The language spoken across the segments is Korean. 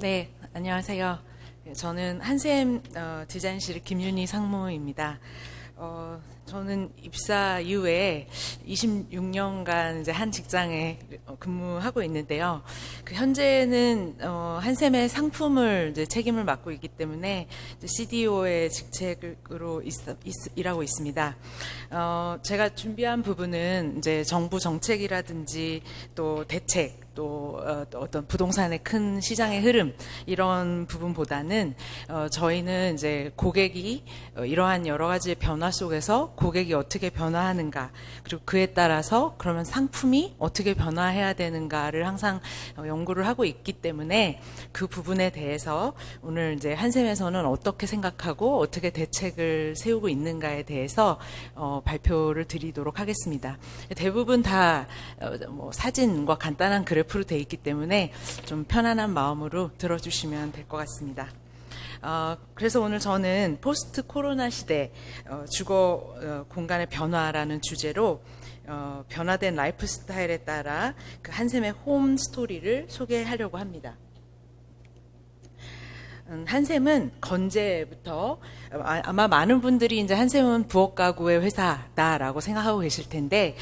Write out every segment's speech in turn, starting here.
네, 안녕하세요. 저는 한샘 디자인실 김윤희 상무입니다. 저는 입사 이후에 26년간 이제 한 직장에 근무하고 있는데요. 현재는 한샘의 상품을 이제 책임을 맡고 있기 때문에 CDO의 직책으로 일하고 있습니다. 제가 준비한 부분은 이제 정부 정책이라든지 또 대책, 또 어떤 부동산의 큰 시장의 흐름 이런 부분보다는 저희는 이제 고객이 이러한 여러 가지의 변화 속에서 고객이 어떻게 변화하는가, 그리고 그에 따라서 그러면 상품이 어떻게 변화해야 되는가를 항상 연구를 하고 있기 때문에 그 부분에 대해서 오늘 이제 한샘에서는 어떻게 생각하고 어떻게 대책을 세우고 있는가에 대해서 발표를 드리도록 하겠습니다. 대부분 다 뭐 사진과 간단한 그래프로 되어 있기 때문에 좀 편안한 마음으로 들어주시면 될 것 같습니다. 그래서 오늘 저는 포스트 코로나 시대 주거 공간의 변화라는 주제로 변화된 라이프 스타일에 따라 그 한샘의 홈 스토리를 소개하려고 합니다. 한샘은 건재부터 아마 많은 분들이 이제 한샘은 부엌 가구의 회사다라고 생각하고 계실 텐데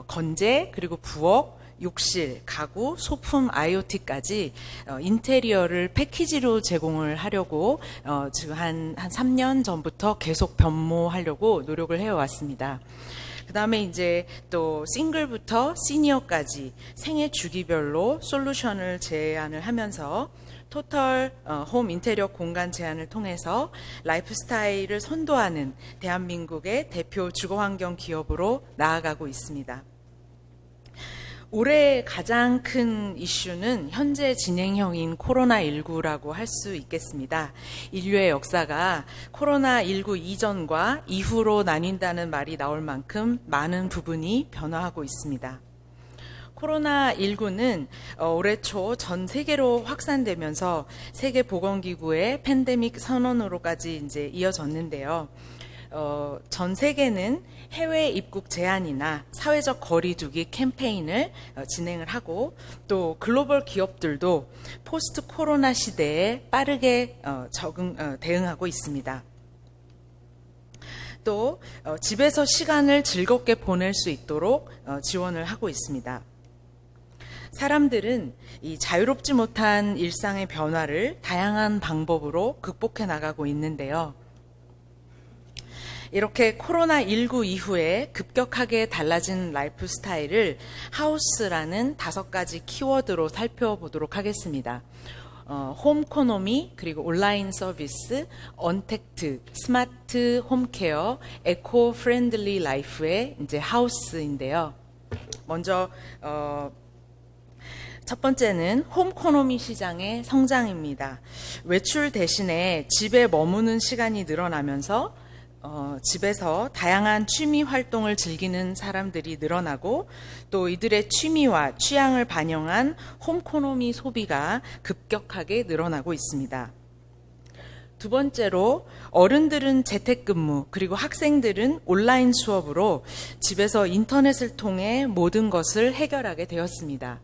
건재 그리고 부엌 욕실, 가구, 소품, IoT까지 인테리어를 패키지로 제공을 하려고 지금 한 3년 전부터 계속 변모하려고 노력을 해왔습니다. 그 다음에 이제 또 싱글부터 시니어까지 생애 주기별로 솔루션을 제안을 하면서 토털 홈 인테리어 공간 제안을 통해서 라이프 스타일을 선도하는 대한민국의 대표 주거환경 기업으로 나아가고 있습니다. 올해 가장 큰 이슈는 현재 진행형인 코로나19라고 할 수 있겠습니다. 인류의 역사가 코로나19 이전과 이후로 나뉜다는 말이 나올 만큼 많은 부분이 변화하고 있습니다. 코로나19는 올해 초 전 세계로 확산되면서 세계보건기구의 팬데믹 선언으로까지 이제 이어졌는데요. 전 세계는 해외 입국 제한이나 사회적 거리두기 캠페인을 진행을 하고 또 글로벌 기업들도 포스트 코로나 시대에 빠르게 대응하고 있습니다. 또 집에서 시간을 즐겁게 보낼 수 있도록 지원을 하고 있습니다. 사람들은 이 자유롭지 못한 일상의 변화를 다양한 방법으로 극복해 나가고 있는데요. 이렇게 코로나19 이후에 급격하게 달라진 라이프 스타일을 하우스라는 5가지 키워드로 살펴보도록 하겠습니다. 홈코노미, 그리고 온라인 서비스, 언택트, 스마트 홈케어, 에코 프렌들리 라이프의 이제 하우스인데요. 먼저 첫 번째는 홈코노미 시장의 성장입니다. 외출 대신에 집에 머무는 시간이 늘어나면서 집에서 다양한 취미 활동을 즐기는 사람들이 늘어나고 또 이들의 취미와 취향을 반영한 홈코노미 소비가 급격하게 늘어나고 있습니다. 두 번째로 어른들은 재택근무 그리고 학생들은 온라인 수업으로 집에서 인터넷을 통해 모든 것을 해결하게 되었습니다.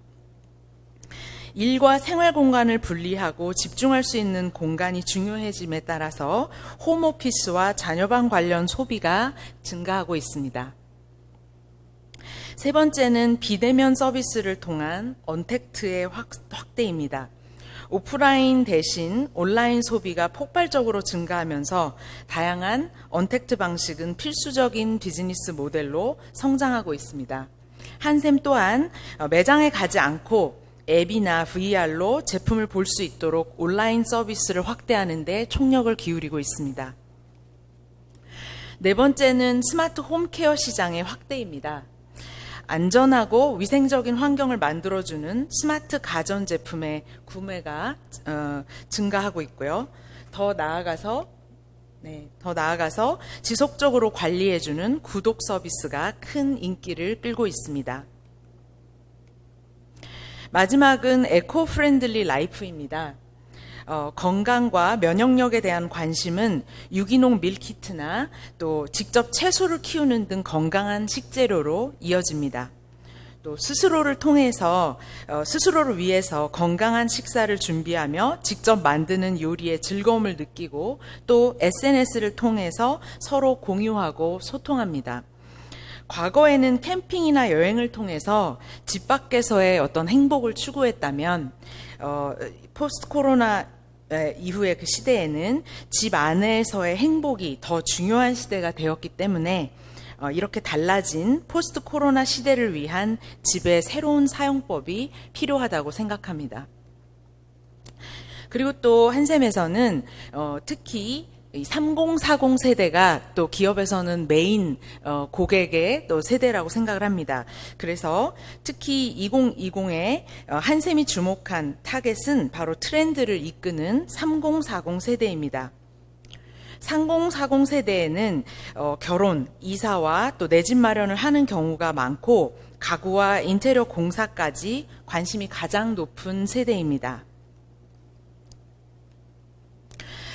일과 생활 공간을 분리하고 집중할 수 있는 공간이 중요해짐에 따라서 홈오피스와 자녀방 관련 소비가 증가하고 있습니다. 세 번째는 비대면 서비스를 통한 언택트의 확대입니다. 오프라인 대신 온라인 소비가 폭발적으로 증가하면서 다양한 언택트 방식은 필수적인 비즈니스 모델로 성장하고 있습니다. 한샘 또한 매장에 가지 않고 앱이나 VR로 제품을 볼 수 있도록 온라인 서비스를 확대하는 데 총력을 기울이고 있습니다. 네 번째는 스마트 홈케어 시장의 확대입니다. 안전하고 위생적인 환경을 만들어주는 스마트 가전제품의 구매가 증가하고 있고요. 더 나아가서 지속적으로 관리해주는 구독 서비스가 큰 인기를 끌고 있습니다. 마지막은 에코 프렌들리 라이프입니다. 건강과 면역력에 대한 관심은 유기농 밀키트나 또 직접 채소를 키우는 등 건강한 식재료로 이어집니다. 또 스스로를 위해서 건강한 식사를 준비하며 직접 만드는 요리의 즐거움을 느끼고 또 SNS를 통해서 서로 공유하고 소통합니다. 과거에는 캠핑이나 여행을 통해서 집 밖에서의 어떤 행복을 추구했다면 포스트 코로나 이후의 그 시대에는 집 안에서의 행복이 더 중요한 시대가 되었기 때문에 이렇게 달라진 포스트 코로나 시대를 위한 집의 새로운 사용법이 필요하다고 생각합니다. 그리고 또 한샘에서는 특히 3040 세대가 또 기업에서는 메인 고객의 또 세대라고 생각을 합니다. 그래서 특히 2020에 한샘이 주목한 타겟은 바로 트렌드를 이끄는 3040 세대입니다. 3040 세대에는 결혼, 이사와 또 내 집 마련을 하는 경우가 많고 가구와 인테리어 공사까지 관심이 가장 높은 세대입니다.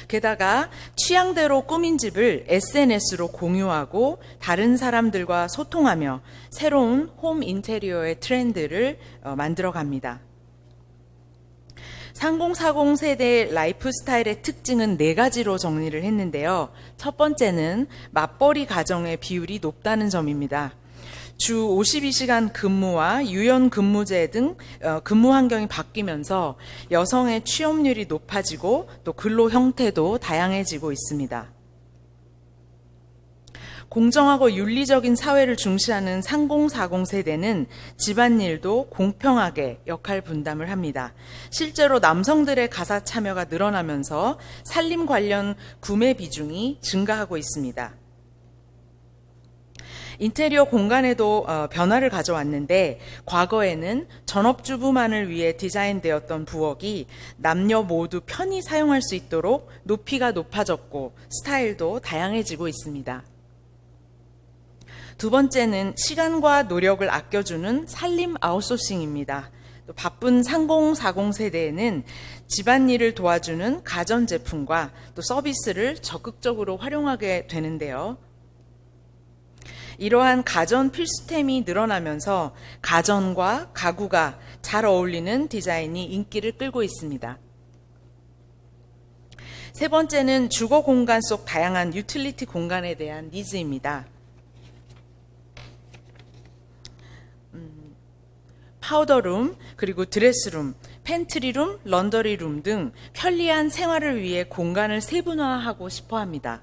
게다가 취향대로 꾸민 집을 SNS로 공유하고 다른 사람들과 소통하며 새로운 홈 인테리어의 트렌드를 만들어갑니다. 3040 세대의 라이프 스타일의 특징은 4가지로 정리를 했는데요. 첫 번째는 맞벌이 가정의 비율이 높다는 점입니다. 주 52시간 근무와 유연 근무제 등 근무 환경이 바뀌면서 여성의 취업률이 높아지고 또 근로 형태도 다양해지고 있습니다. 공정하고 윤리적인 사회를 중시하는 3040 세대는 집안일도 공평하게 역할 분담을 합니다. 실제로 남성들의 가사 참여가 늘어나면서 살림 관련 구매 비중이 증가하고 있습니다. 인테리어 공간에도 변화를 가져왔는데 과거에는 전업주부만을 위해 디자인되었던 부엌이 남녀 모두 편히 사용할 수 있도록 높이가 높아졌고 스타일도 다양해지고 있습니다. 두 번째는 시간과 노력을 아껴주는 살림 아웃소싱입니다. 또 바쁜 3040 세대에는 집안일을 도와주는 가전제품과 또 서비스를 적극적으로 활용하게 되는데요. 이러한 가전 필수템이 늘어나면서 가전과 가구가 잘 어울리는 디자인이 인기를 끌고 있습니다. 세 번째는 주거 공간 속 다양한 유틸리티 공간에 대한 니즈입니다. 파우더룸, 그리고 드레스룸, 팬트리룸, 런더리룸 등 편리한 생활을 위해 공간을 세분화하고 싶어 합니다.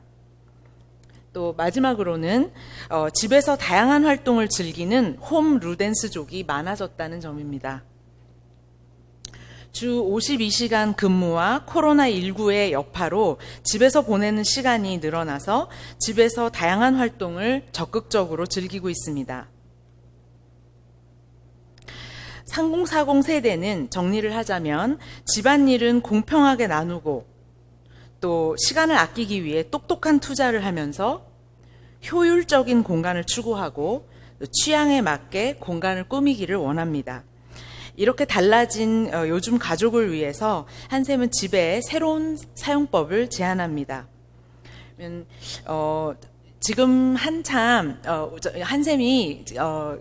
또 마지막으로는 집에서 다양한 활동을 즐기는 홈 루덴스족이 많아졌다는 점입니다. 주 52시간 근무와 코로나19의 여파로 집에서 보내는 시간이 늘어나서 집에서 다양한 활동을 적극적으로 즐기고 있습니다. 3040 세대는 정리를 하자면 집안일은 공평하게 나누고 또 시간을 아끼기 위해 똑똑한 투자를 하면서 효율적인 공간을 추구하고 취향에 맞게 공간을 꾸미기를 원합니다. 이렇게 달라진 요즘 가족을 위해서 한샘은 집에 새로운 사용법을 제안합니다. 지금 한참 한샘이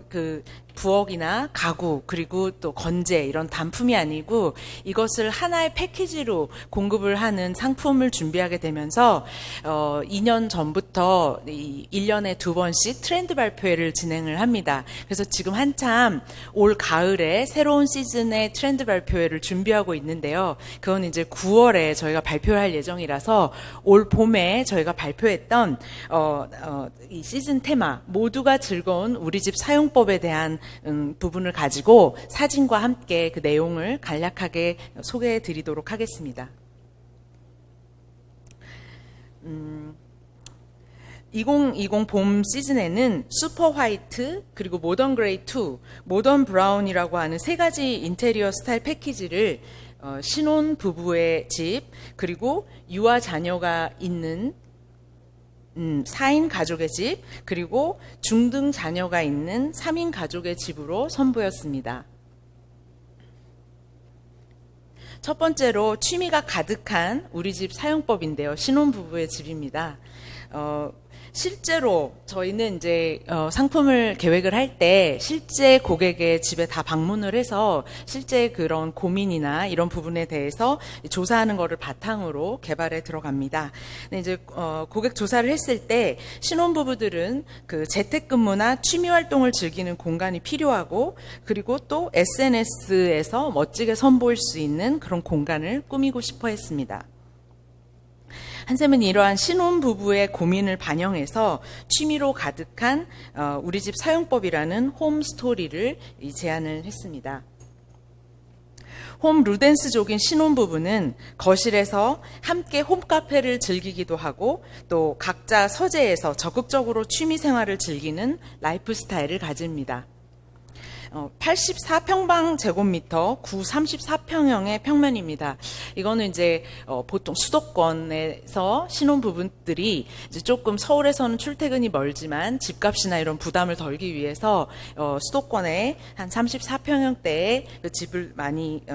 그 부엌이나 가구 그리고 또 건재 이런 단품이 아니고 이것을 하나의 패키지로 공급을 하는 상품을 준비하게 되면서 2년 전부터 1년에 2번씩 트렌드 발표회를 진행을 합니다. 그래서 지금 한참 올 가을에 새로운 시즌의 트렌드 발표회를 준비하고 있는데요. 그건 이제 9월에 저희가 발표할 예정이라서 올 봄에 저희가 발표했던 이 시즌 테마 모두가 즐거운 우리 집 사용법에 대한 부분을 가지고 사진과 함께 그 내용을 간략하게 소개해 드리도록 하겠습니다. 2020 봄 시즌에는 슈퍼 화이트 그리고 모던 그레이 2, 모던 브라운이라고 하는 3가지 인테리어 스타일 패키지를 신혼 부부의 집 그리고 유아 자녀가 있는 4인 가족의 집, 그리고 중등 자녀가 있는 3인 가족의 집으로 선보였습니다. 첫 번째로 취미가 가득한 우리 집 사용법인데요. 신혼부부의 집입니다. 실제로 저희는 이제 상품을 계획을 할 때 실제 고객의 집에 다 방문을 해서 실제 그런 고민이나 이런 부분에 대해서 조사하는 거를 바탕으로 개발에 들어갑니다. 근데 이제 고객 조사를 했을 때 신혼부부들은 그 재택근무나 취미활동을 즐기는 공간이 필요하고, 그리고 또 SNS에서 멋지게 선보일 수 있는 그런 공간을 꾸미고 싶어 했습니다. 한샘은 이러한 신혼부부의 고민을 반영해서 취미로 가득한 우리 집 사용법이라는 홈 스토리를 제안을 했습니다. 홈 루덴스족인 신혼부부는 거실에서 함께 홈카페를 즐기기도 하고, 또 각자 서재에서 적극적으로 취미생활을 즐기는 라이프 스타일을 가집니다. 84평방제곱미터 934평형의 평면입니다. 이거는 이제 보통 수도권에서 신혼부부들이 이제 조금 서울에서는 출퇴근이 멀지만 집값이나 이런 부담을 덜기 위해서 수도권에 한 34평형대의 그 집을 많이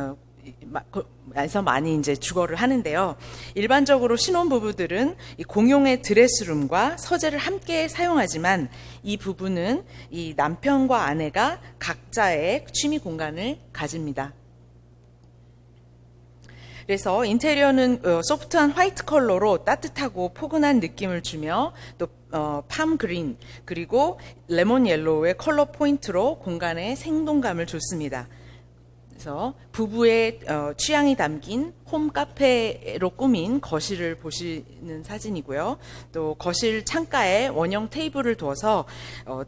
이제 주거를 하는데요. 일반적으로 신혼부부들은 이 공용의 드레스룸과 서재를 함께 사용하지만, 이 부부는 이 남편과 아내가 각자의 취미 공간을 가집니다. 그래서 인테리어는 소프트한 화이트 컬러로 따뜻하고 포근한 느낌을 주며, 또 팜 그린 그리고 레몬 옐로우의 컬러 포인트로 공간에 생동감을 줬습니다. 그래서 부부의 취향이 담긴 홈 카페로 꾸민 거실을 보시는 사진이고요. 또 거실 창가에 원형 테이블을 두어서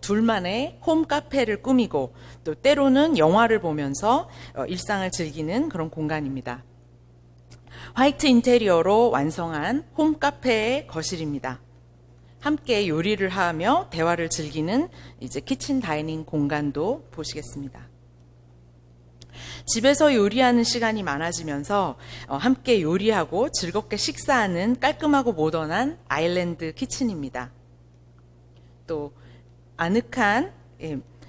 둘만의 홈 카페를 꾸미고, 또 때로는 영화를 보면서 일상을 즐기는 그런 공간입니다. 화이트 인테리어로 완성한 홈 카페의 거실입니다. 함께 요리를 하며 대화를 즐기는 이제 키친 다이닝 공간도 보시겠습니다. 집에서 요리하는 시간이 많아지면서 함께 요리하고 즐겁게 식사하는 깔끔하고 모던한 아일랜드 키친입니다. 또 아늑한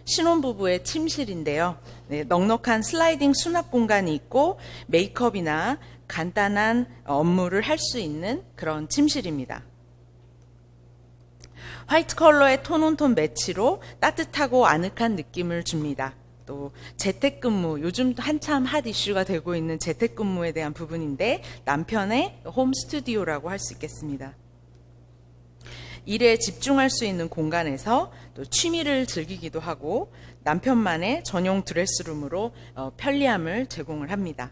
신혼부부의 침실인데요. 넉넉한 슬라이딩 수납 공간이 있고 메이크업이나 간단한 업무를 할 수 있는 그런 침실입니다. 화이트 컬러의 톤온톤 매치로 따뜻하고 아늑한 느낌을 줍니다. 또 재택근무, 요즘 한참 핫 이슈가 되고 있는 재택근무에 대한 부분인데, 남편의 홈 스튜디오라고 할 수 있겠습니다. 일에 집중할 수 있는 공간에서 또 취미를 즐기기도 하고, 남편만의 전용 드레스룸으로 편리함을 제공을 합니다.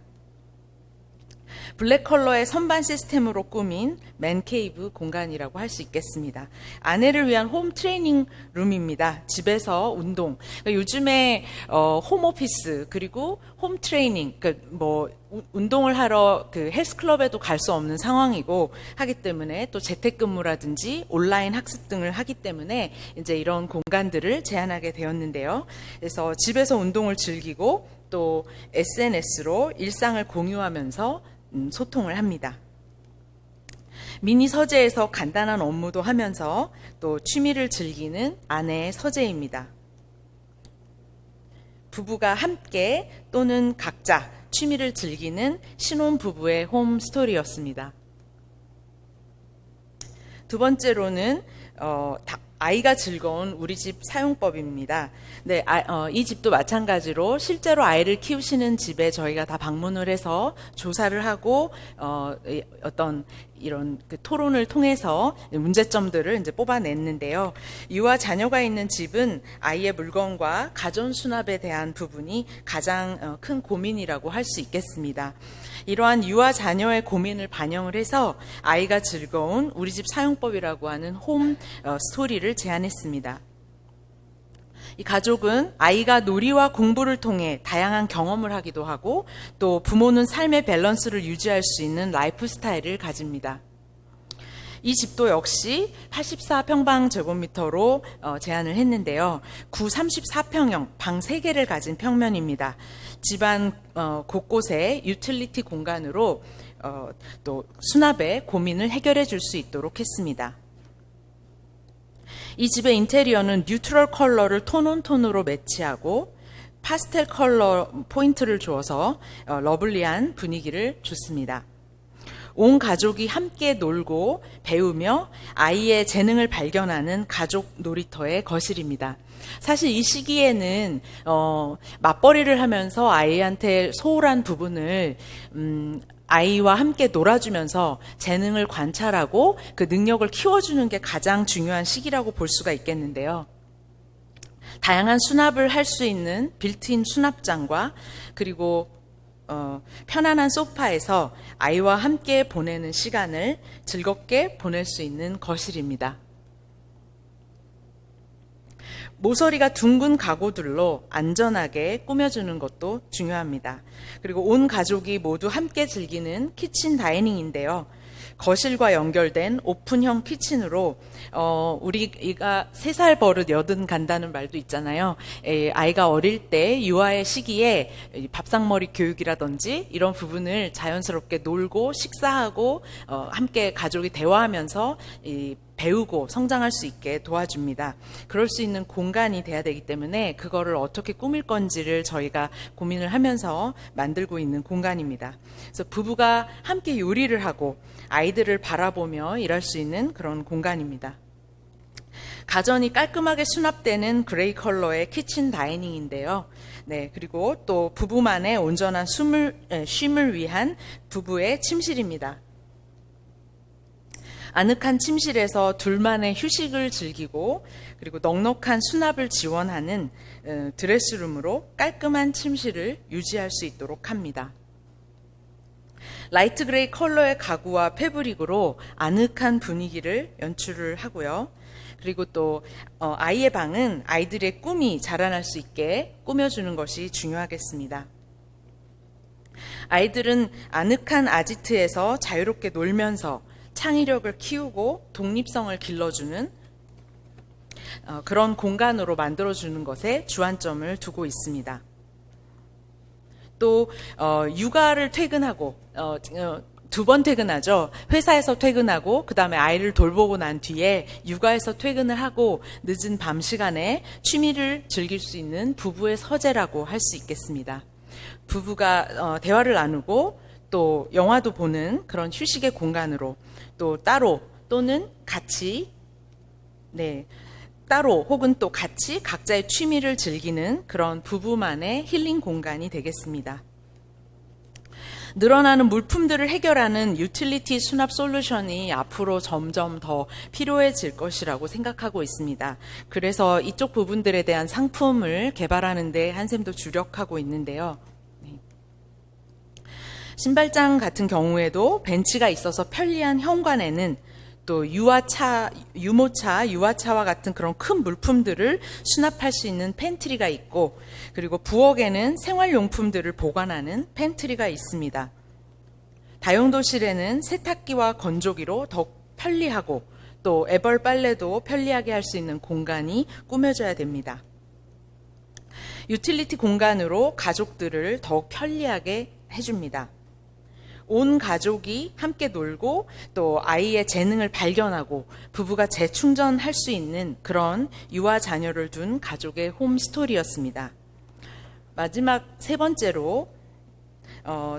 블랙 컬러의 선반 시스템으로 꾸민 맨케이브 공간이라고 할 수 있겠습니다. 아내를 위한 홈 트레이닝 룸입니다. 집에서 운동. 그러니까 요즘에 홈 오피스 그리고 홈 트레이닝, 그러니까 뭐 운동을 하러 그 헬스클럽에도 갈 수 없는 상황이고 하기 때문에, 또 재택근무라든지 온라인 학습 등을 하기 때문에 이제 이런 공간들을 제안하게 되었는데요. 그래서 집에서 운동을 즐기고 또 SNS로 일상을 공유하면서 소통을 합니다. 미니 서재에서 간단한 업무도 하면서 또 취미를 즐기는 아내의 서재입니다. 부부가 함께 또는 각자 취미를 즐기는 신혼부부의 홈 스토리였습니다. 두 번째로는 아이가 즐거운 우리 집 사용법입니다. 네, 이 집도 마찬가지로 실제로 아이를 키우시는 집에 저희가 다 방문을 해서 조사를 하고 어떤 이런 그 토론을 통해서 문제점들을 이제 뽑아냈는데요. 유아 자녀가 있는 집은 아이의 물건과 가전 수납에 대한 부분이 가장 큰 고민이라고 할 수 있겠습니다. 이러한 유아 자녀의 고민을 반영을 해서 아이가 즐거운 우리 집 사용법이라고 하는 홈 스토리를 제안했습니다. 이 가족은 아이가 놀이와 공부를 통해 다양한 경험을 하기도 하고, 또 부모는 삶의 밸런스를 유지할 수 있는 라이프 스타일을 가집니다. 이 집도 역시 84평방제곱미터로 제안을 했는데요. 934평형 방 3개를 가진 평면입니다. 집안 곳곳에 유틸리티 공간으로 또 수납의 고민을 해결해 줄 수 있도록 했습니다. 이 집의 인테리어는 뉴트럴 컬러를 톤온톤으로 매치하고 파스텔 컬러 포인트를 주어서 러블리한 분위기를 줬습니다. 온 가족이 함께 놀고 배우며 아이의 재능을 발견하는 가족 놀이터의 거실입니다. 사실 이 시기에는 맞벌이를 하면서 아이한테 소홀한 부분을 아이와 함께 놀아주면서 재능을 관찰하고 그 능력을 키워주는 게 가장 중요한 시기라고 볼 수가 있겠는데요. 다양한 수납을 할 수 있는 빌트인 수납장과 그리고 편안한 소파에서 아이와 함께 보내는 시간을 즐겁게 보낼 수 있는 거실입니다. 모서리가 둥근 가구들로 안전하게 꾸며주는 것도 중요합니다. 그리고 온 가족이 모두 함께 즐기는 키친 다이닝인데요. 거실과 연결된 오픈형 키친으로 우리가 3살 버릇 80 간다는 말도 있잖아요. 아이가 어릴 때 유아의 시기에 밥상머리 교육이라든지 이런 부분을 자연스럽게 놀고 식사하고 함께 가족이 대화하면서 배우고 성장할 수 있게 도와줍니다. 그럴 수 있는 공간이 돼야 되기 때문에 그거를 어떻게 꾸밀 건지를 저희가 고민을 하면서 만들고 있는 공간입니다. 그래서 부부가 함께 요리를 하고 아이들을 바라보며 일할 수 있는 그런 공간입니다. 가전이 깔끔하게 수납되는 그레이 컬러의 키친 다이닝인데요. 네, 그리고 또 부부만의 온전한 쉼을 위한 부부의 침실입니다. 아늑한 침실에서 둘만의 휴식을 즐기고 그리고 넉넉한 수납을 지원하는 드레스룸으로 깔끔한 침실을 유지할 수 있도록 합니다. 라이트 그레이 컬러의 가구와 패브릭으로 아늑한 분위기를 연출을 하고요. 그리고 또 아이의 방은 아이들의 꿈이 자라날 수 있게 꾸며주는 것이 중요하겠습니다. 아이들은 아늑한 아지트에서 자유롭게 놀면서 창의력을 키우고 독립성을 길러주는 그런 공간으로 만들어주는 것에 주안점을 두고 있습니다. 또 육아를 퇴근하고 2번 퇴근하죠. 회사에서 퇴근하고 그 다음에 아이를 돌보고 난 뒤에 육아에서 퇴근을 하고 늦은 밤 시간에 취미를 즐길 수 있는 부부의 서재라고 할 수 있겠습니다. 부부가 대화를 나누고 또 영화도 보는 그런 휴식의 공간으로 또 따로 또는 같이 따로 혹은 또 같이 각자의 취미를 즐기는 그런 부부만의 힐링 공간이 되겠습니다. 늘어나는 물품들을 해결하는 유틸리티 수납 솔루션이 앞으로 점점 더 필요해질 것이라고 생각하고 있습니다. 그래서 이쪽 부분들에 대한 상품을 개발하는 데 한샘도 주력하고 있는데요. 신발장 같은 경우에도 벤치가 있어서 편리한 현관에는 또 유모차, 유아차와 같은 그런 큰 물품들을 수납할 수 있는 팬트리가 있고 그리고 부엌에는 생활용품들을 보관하는 팬트리가 있습니다. 다용도실에는 세탁기와 건조기로 더욱 편리하고 또 애벌 빨래도 편리하게 할 수 있는 공간이 꾸며져야 됩니다. 유틸리티 공간으로 가족들을 더욱 편리하게 해줍니다. 온 가족이 함께 놀고 또 아이의 재능을 발견하고 부부가 재충전할 수 있는 그런 유아 자녀를 둔 가족의 홈스토리였습니다. 마지막 3번째로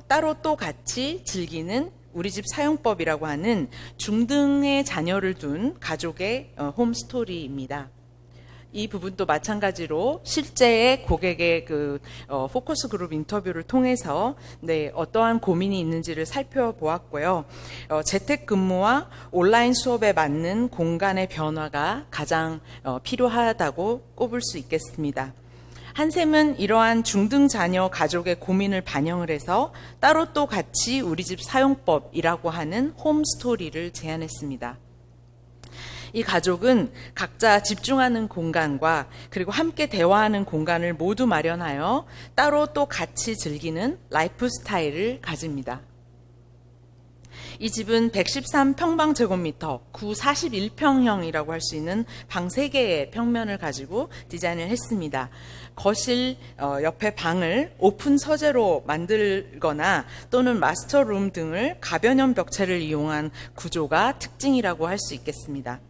따로 또 같이 즐기는 우리 집 사용법이라고 하는 중등의 자녀를 둔 가족의 홈스토리입니다. 이 부분도 마찬가지로 실제의 고객의 포커스 그룹 인터뷰를 통해서 어떠한 고민이 있는지를 살펴보았고요. 재택근무와 온라인 수업에 맞는 공간의 변화가 가장 필요하다고 꼽을 수 있겠습니다. 한샘은 이러한 중등 자녀 가족의 고민을 반영을 해서 따로 또 같이 우리 집 사용법이라고 하는 홈스토리를 제안했습니다. 이 가족은 각자 집중하는 공간과 그리고 함께 대화하는 공간을 모두 마련하여 따로 또 같이 즐기는 라이프 스타일을 가집니다. 이 집은 113평방제곱미터, 941평형이라고 할 수 있는 방 3개의 평면을 가지고 디자인을 했습니다. 거실 옆에 방을 오픈 서재로 만들거나 또는 마스터룸 등을 가변형 벽체를 이용한 구조가 특징이라고 할 수 있겠습니다.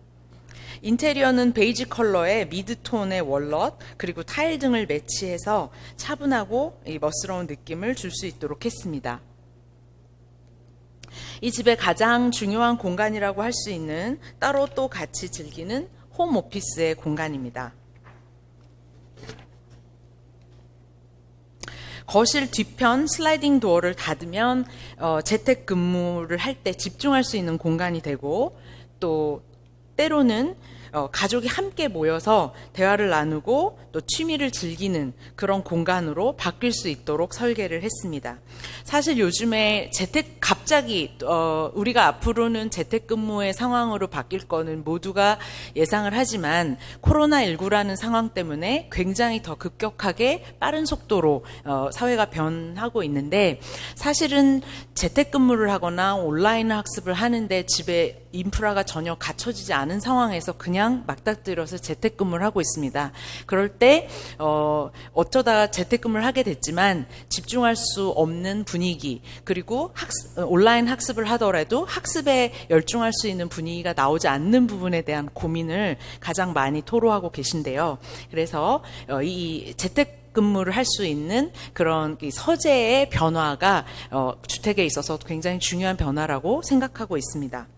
인테리어는 베이지 컬러의 미드톤의 월넛 그리고 타일 등을 매치해서 차분하고 멋스러운 느낌을 줄 수 있도록 했습니다. 이 집의 가장 중요한 공간이라고 할 수 있는 따로 또 같이 즐기는 홈 오피스의 공간입니다. 거실 뒤편 슬라이딩 도어를 닫으면 재택근무를 할 때 집중할 수 있는 공간이 되고, 또 때로는 가족이 함께 모여서 대화를 나누고 또 취미를 즐기는 그런 공간으로 바뀔 수 있도록 설계를 했습니다. 사실 요즘에 갑자기 우리가 앞으로는 재택근무의 상황으로 바뀔 거는 모두가 예상을 하지만, 코로나19라는 상황 때문에 굉장히 더 급격하게 빠른 속도로 사회가 변하고 있는데, 사실은 재택근무를 하거나 온라인 학습을 하는데 집에 인프라가 전혀 갖춰지지 않은 상황에서 그냥 맞닥뜨려서 재택근무를 하고 있습니다. 그럴 때 어쩌다 재택근무를 하게 됐지만 집중할 수 없는 분위기, 그리고 온라인 학습을 하더라도 학습에 열중할 수 있는 분위기가 나오지 않는 부분에 대한 고민을 가장 많이 토로하고 계신데요. 그래서 이 재택근무를 할 수 있는 그런 서재의 변화가 주택에 있어서 굉장히 중요한 변화라고 생각하고 있습니다.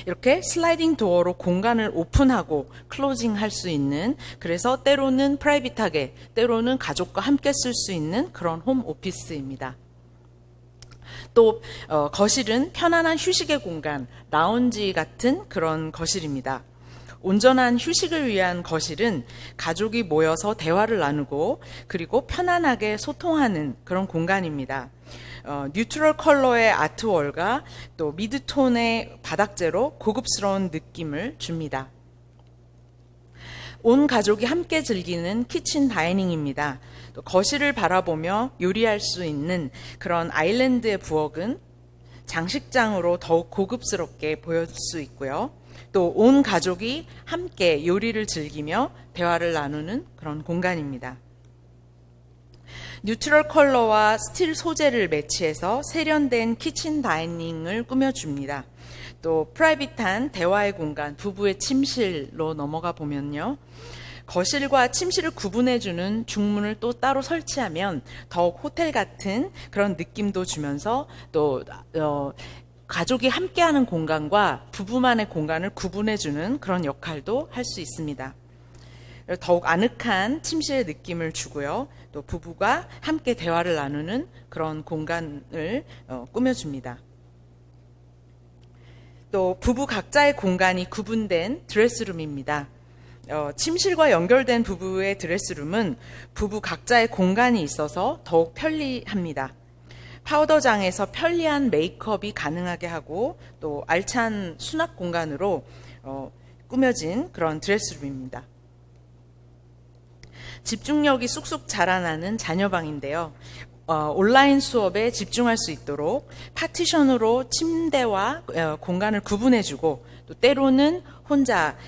이렇게 슬라이딩 도어로 공간을 오픈하고 클로징 할 수 있는, 그래서 때로는 프라이빗하게, 때로는 가족과 함께 쓸 수 있는 그런 홈 오피스입니다. 또 거실은 편안한 휴식의 공간, 라운지 같은 그런 거실입니다. 온전한 휴식을 위한 거실은 가족이 모여서 대화를 나누고 그리고 편안하게 소통하는 그런 공간입니다. 뉴트럴 컬러의 아트월과 또 미드톤의 바닥재로 고급스러운 느낌을 줍니다. 온 가족이 함께 즐기는 키친 다이닝입니다. 또 거실을 바라보며 요리할 수 있는 그런 아일랜드의 부엌은 장식장으로 더욱 고급스럽게 보일 수 있고요. 또 온 가족이 함께 요리를 즐기며 대화를 나누는 그런 공간입니다. 뉴트럴 컬러와 스틸 소재를 매치해서 세련된 키친 다이닝을 꾸며줍니다. 또 프라이빗한 대화의 공간, 부부의 침실로 넘어가 보면요. 거실과 침실을 구분해주는 중문을 또 따로 설치하면 더욱 호텔 같은 그런 느낌도 주면서 또 가족이 함께하는 공간과 부부만의 공간을 구분해주는 그런 역할도 할 수 있습니다. 더욱 아늑한 침실의 느낌을 주고요. 또 부부가 함께 대화를 나누는 그런 공간을 꾸며줍니다. 또 부부 각자의 공간이 구분된 드레스룸입니다. 침실과 연결된 부부의 드레스룸은 부부 각자의 공간이 있어서 더욱 편리합니다. 파우더장에서 편리한 메이크업이 가능하게 하고 또 알찬 수납 공간으로 꾸며진 그런 드레스룸입니다. 집중력이 쑥쑥 자라나는 자녀방인데요. 온라인 수업에 집중할 수 있도록 파티션으로 침대와 공간을 구분해주고, 또 때로는 혼자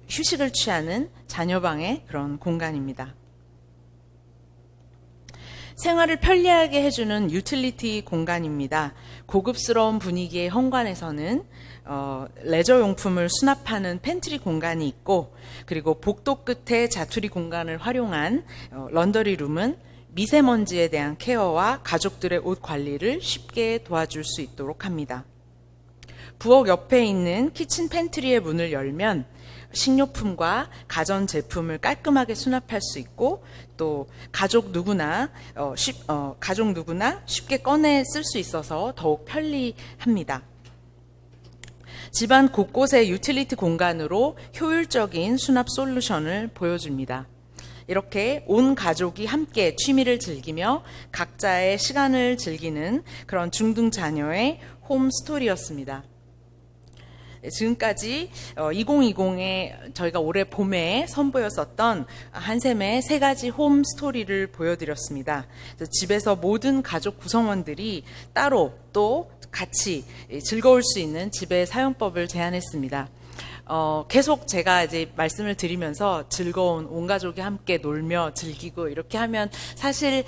휴식을 취하는 자녀방의 그런 공간입니다. 생활을 편리하게 해주는 유틸리티 공간입니다. 고급스러운 분위기의 현관에서는 레저 용품을 수납하는 팬트리 공간이 있고, 그리고 복도 끝에 자투리 공간을 활용한 런더리룸은 미세먼지에 대한 케어와 가족들의 옷 관리를 쉽게 도와줄 수 있도록 합니다. 부엌 옆에 있는 키친 팬트리의 문을 열면 식료품과 가전제품을 깔끔하게 수납할 수 있고, 또 가족 누구나 쉽게 꺼내 쓸 수 있어서 더욱 편리합니다. 집안 곳곳의 유틸리티 공간으로 효율적인 수납 솔루션을 보여줍니다. 이렇게 온 가족이 함께 취미를 즐기며 각자의 시간을 즐기는 그런 중등 자녀의 홈 스토리였습니다. 지금까지 2020에 저희가 올해 봄에 선보였었던 한샘의 3가지 홈 스토리를 보여드렸습니다. 집에서 모든 가족 구성원들이 따로 또 같이 즐거울 수 있는 집의 사용법을 제안했습니다. 계속 제가 이제 말씀을 드리면서 즐거운 온 가족이 함께 놀며 즐기고 이렇게 하면 사실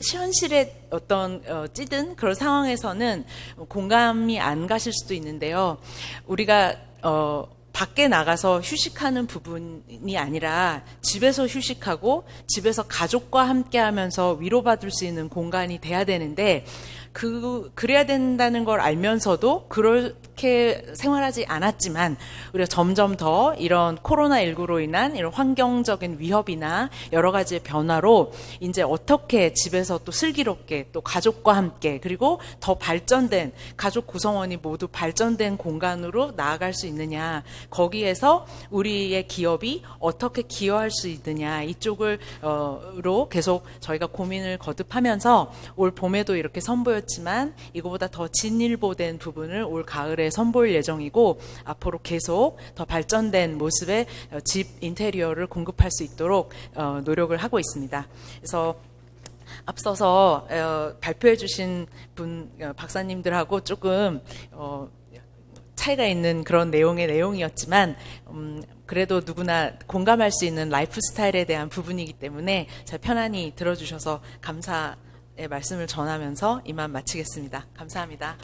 현실의 어떤 찌든 그런 상황에서는 공감이 안 가실 수도 있는데요. 우리가 밖에 나가서 휴식하는 부분이 아니라 집에서 휴식하고 집에서 가족과 함께 하면서 위로받을 수 있는 공간이 돼야 되는데 그래야 된다는 걸 알면서도 그렇게 생활하지 않았지만 우리가 점점 더 이런 코로나19로 인한 이런 환경적인 위협이나 여러 가지의 변화로 이제 어떻게 집에서 또 슬기롭게 또 가족과 함께 그리고 더 발전된 가족 구성원이 모두 발전된 공간으로 나아갈 수 있느냐, 거기에서 우리의 기업이 어떻게 기여할 수 있느냐 이쪽으로 계속 저희가 고민을 거듭하면서 올 봄에도 이렇게 선보였지만 이거보다 더 진일보된 부분을 올 가을에 선보일 예정이고 앞으로 계속 더 발전된 모습의 집 인테리어를 공급할 수 있도록 노력을 하고 있습니다. 그래서 앞서서 발표해 주신 분 박사님들하고 조금 차이가 있는 그런 내용이었지만 그래도 누구나 공감할 수 있는 라이프 스타일에 대한 부분이기 때문에 잘 편안히 들어주셔서 감사의 말씀을 전하면서 이만 마치겠습니다. 감사합니다.